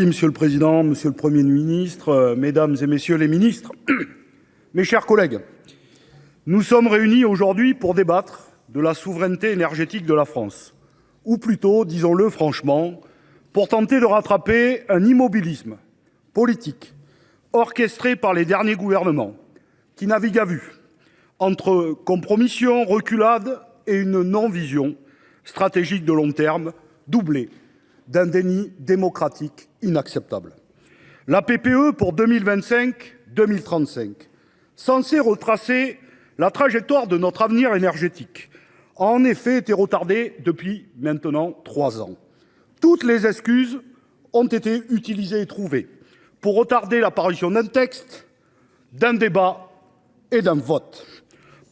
Monsieur le Président, Monsieur le Premier ministre, Mesdames et Messieurs les ministres, mes chers collègues, nous sommes réunis aujourd'hui pour débattre de la souveraineté énergétique de la France, ou plutôt, disons-le franchement, pour tenter de rattraper un immobilisme politique orchestré par les derniers gouvernements qui naviguent à vue entre compromission, reculade et une non-vision stratégique de long terme doublée d'un déni démocratique inacceptable. La PPE pour 2025-2035, censée retracer la trajectoire de notre avenir énergétique, a en effet été retardée depuis maintenant 3 ans. Toutes les excuses ont été utilisées et trouvées pour retarder l'apparition d'un texte, d'un débat et d'un vote.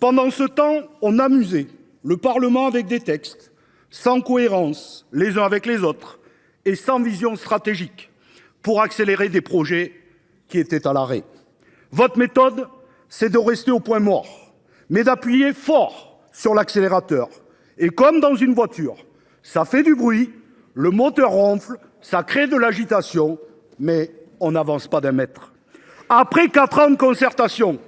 Pendant ce temps, on amusait le Parlement avec des textes sans cohérence les uns avec les autres et sans vision stratégique pour accélérer des projets qui étaient à l'arrêt. Votre méthode, c'est de rester au point mort, mais d'appuyer fort sur l'accélérateur. Et comme dans une voiture, ça fait du bruit, le moteur ronfle, ça crée de l'agitation, mais on n'avance pas d'un mètre. Après 4 ans de concertation,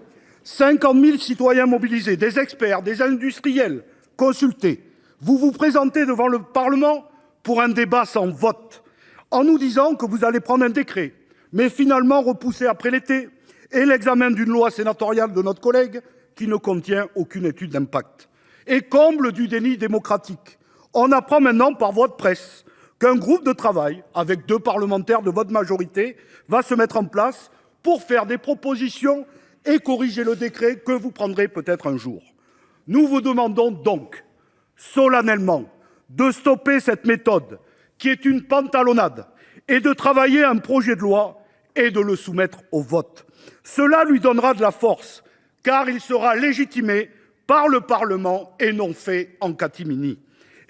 50 000 citoyens mobilisés, des experts, des industriels consultés, vous vous présentez devant le Parlement pour un débat sans vote, en nous disant que vous allez prendre un décret, mais finalement repoussé après l'été, et l'examen d'une loi sénatoriale de notre collègue qui ne contient aucune étude d'impact. Et comble du déni démocratique, on apprend maintenant par voie de presse qu'un groupe de travail, avec 2 parlementaires de votre majorité, va se mettre en place pour faire des propositions et corriger le décret que vous prendrez peut-être un jour. Nous vous demandons donc solennellement de stopper cette méthode qui est une pantalonnade et de travailler un projet de loi et de le soumettre au vote. Cela lui donnera de la force car il sera légitimé par le Parlement et non fait en catimini.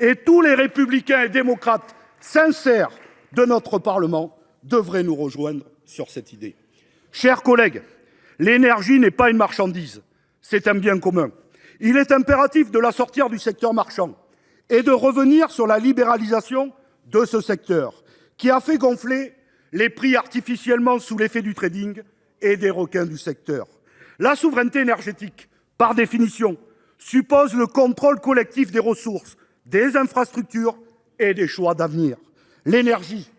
Et tous les républicains et démocrates sincères de notre Parlement devraient nous rejoindre sur cette idée. Chers collègues, l'énergie n'est pas une marchandise, c'est un bien commun. Il est impératif de la sortir du secteur marchand et de revenir sur la libéralisation de ce secteur qui a fait gonfler les prix artificiellement sous l'effet du trading et des requins du secteur. La souveraineté énergétique, par définition, suppose le contrôle collectif des ressources, des infrastructures et des choix d'avenir. L'énergie,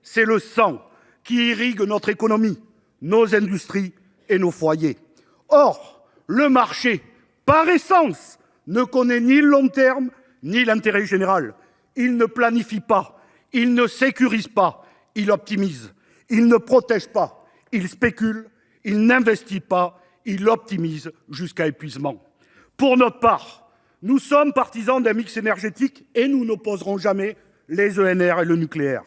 c'est le sang qui irrigue notre économie, nos industries et nos foyers. Or, le marché, par essence, ne connaît ni le long terme ni l'intérêt général. Il ne planifie pas, il ne sécurise pas, il optimise. Il ne protège pas, il spécule, il n'investit pas, il optimise jusqu'à épuisement. Pour notre part, nous sommes partisans d'un mix énergétique et nous n'opposerons jamais les ENR et le nucléaire.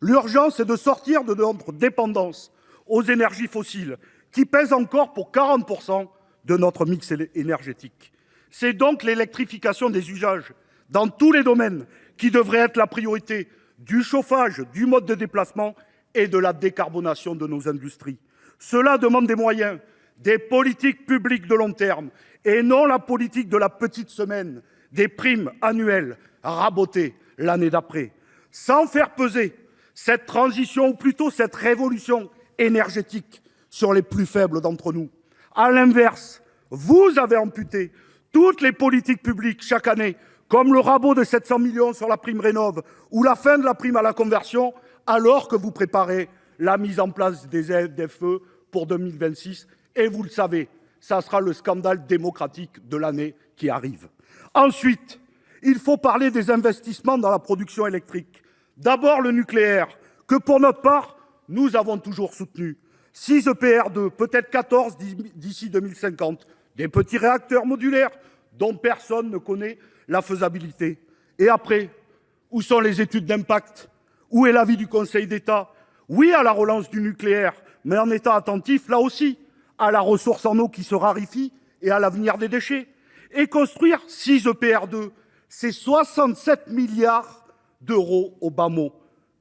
L'urgence est de sortir de notre dépendance aux énergies fossiles qui pèsent encore pour 40% de notre mix énergétique. C'est donc l'électrification des usages dans tous les domaines qui devrait être la priorité du chauffage, du mode de déplacement et de la décarbonation de nos industries. Cela demande des moyens, des politiques publiques de long terme et non la politique de la petite semaine, des primes annuelles rabotées l'année d'après. Sans faire peser cette transition ou plutôt cette révolution énergétique sur les plus faibles d'entre nous. À l'inverse, vous avez amputé toutes les politiques publiques chaque année, comme le rabot de 700 millions sur la prime Rénov' ou la fin de la prime à la conversion, alors que vous préparez la mise en place des ZFE pour 2026. Et vous le savez, ça sera le scandale démocratique de l'année qui arrive. Ensuite, il faut parler des investissements dans la production électrique. D'abord le nucléaire, que pour notre part, nous avons toujours soutenu. 6 EPR2, peut-être 14 d'ici 2050, des petits réacteurs modulaires dont personne ne connaît la faisabilité. Et après, où sont les études d'impact? Où est l'avis du Conseil d'État? Oui à la relance du nucléaire, mais en étant attentif, là aussi, à la ressource en eau qui se raréfie et à l'avenir des déchets. Et construire 6 EPR2, c'est 67 milliards d'euros au bas mot.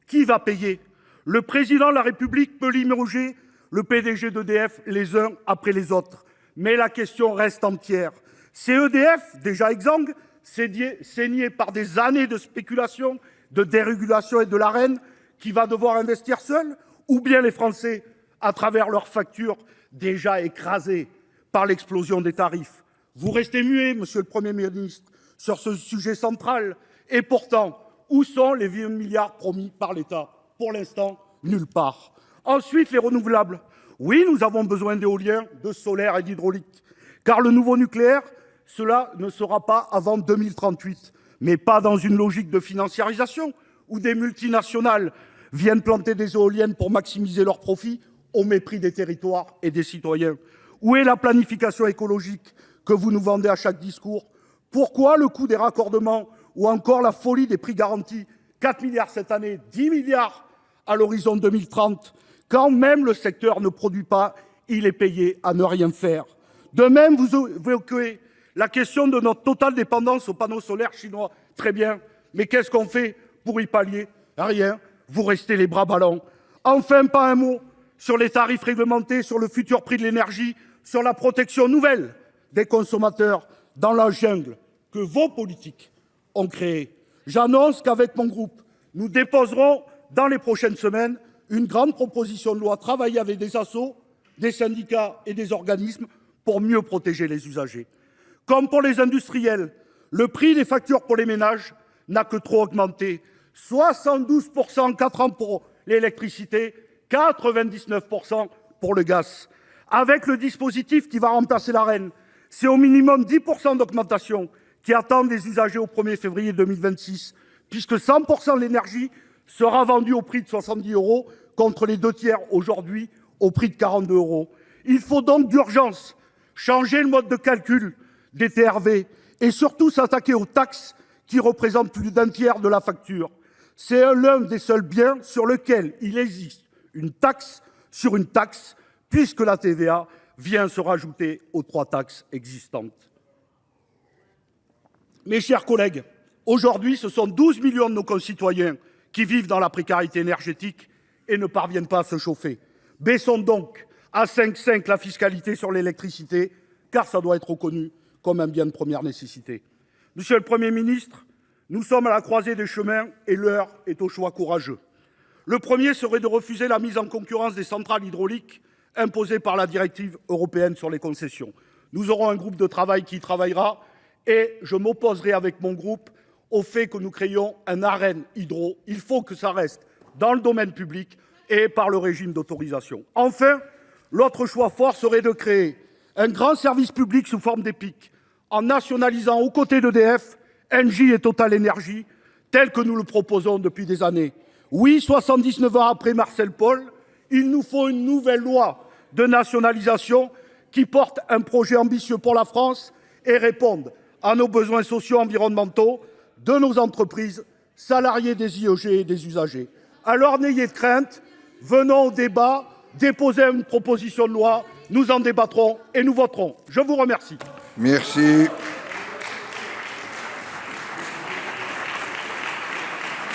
Qui va payer? Le président de la République peut limoger le PDG d'EDF les uns après les autres. Mais la question reste entière. C'est EDF, déjà exsangue, saigné par des années de spéculation, de dérégulation et de l'Arenh, qui va devoir investir seul? ou bien les Français à travers leurs factures déjà écrasées par l'explosion des tarifs. Vous restez muet, monsieur le Premier ministre, sur ce sujet central. Et pourtant, où sont les 20 milliards promis par l'État? Pour l'instant, nulle part. Ensuite, les renouvelables. Oui, nous avons besoin d'éolien, de solaire et d'hydraulique. Car le nouveau nucléaire, cela ne sera pas avant 2038. Mais pas dans une logique de financiarisation où des multinationales viennent planter des éoliennes pour maximiser leurs profits au mépris des territoires et des citoyens. Où est la planification écologique que vous nous vendez à chaque discours? Pourquoi le coût des raccordements ou encore la folie des prix garantis? 4 milliards cette année, 10 milliards à l'horizon 2030. Quand même le secteur ne produit pas, il est payé à ne rien faire. De même, vous évoquez la question de notre totale dépendance aux panneaux solaires chinois. Très bien, mais qu'est-ce qu'on fait pour y pallier? Rien, vous restez les bras ballants. Enfin, pas un mot sur les tarifs réglementés, sur le futur prix de l'énergie, sur la protection nouvelle des consommateurs dans la jungle que vos politiques ont créée. J'annonce qu'avec mon groupe, nous déposerons dans les prochaines semaines une grande proposition de loi travaillée avec des assos, des syndicats et des organismes pour mieux protéger les usagers. Comme pour les industriels, le prix des factures pour les ménages n'a que trop augmenté. 72% en 4 ans pour l'électricité, 99% pour le gaz. Avec le dispositif qui va remplacer l'Arenh, c'est au minimum 10% d'augmentation qui attendent les usagers au 1er février 2026, puisque 100% de l'énergie sera vendue au prix de 70 € contre les 2/3 aujourd'hui au prix de 42 €. Il faut donc d'urgence changer le mode de calcul des TRV et surtout s'attaquer aux taxes qui représentent plus d'un tiers de la facture. C'est l'un des seuls biens sur lequel il existe une taxe sur une taxe, puisque la TVA vient se rajouter aux 3 taxes existantes. Mes chers collègues, aujourd'hui, ce sont 12 millions de nos concitoyens qui vivent dans la précarité énergétique et ne parviennent pas à se chauffer. Baissons donc à 5,5 la fiscalité sur l'électricité, car ça doit être reconnu comme un bien de première nécessité. Monsieur le Premier ministre, nous sommes à la croisée des chemins et l'heure est au choix courageux. Le premier serait de refuser la mise en concurrence des centrales hydrauliques imposée par la directive européenne sur les concessions. Nous aurons un groupe de travail qui y travaillera et je m'opposerai avec mon groupe au fait que nous créions un Arenh hydro. Il faut que ça reste dans le domaine public et par le régime d'autorisation. Enfin, l'autre choix fort serait de créer un grand service public sous forme d'EPIC en nationalisant aux côtés d'EDF, Engie et Total Énergie, tel que nous le proposons depuis des années. Oui, 79 ans après Marcel Paul, il nous faut une nouvelle loi de nationalisation qui porte un projet ambitieux pour la France et réponde à nos besoins sociaux et environnementaux de nos entreprises, salariés des IEG et des usagers. Alors n'ayez de crainte, venons au débat, déposez une proposition de loi, nous en débattrons et nous voterons. Je vous remercie. Merci.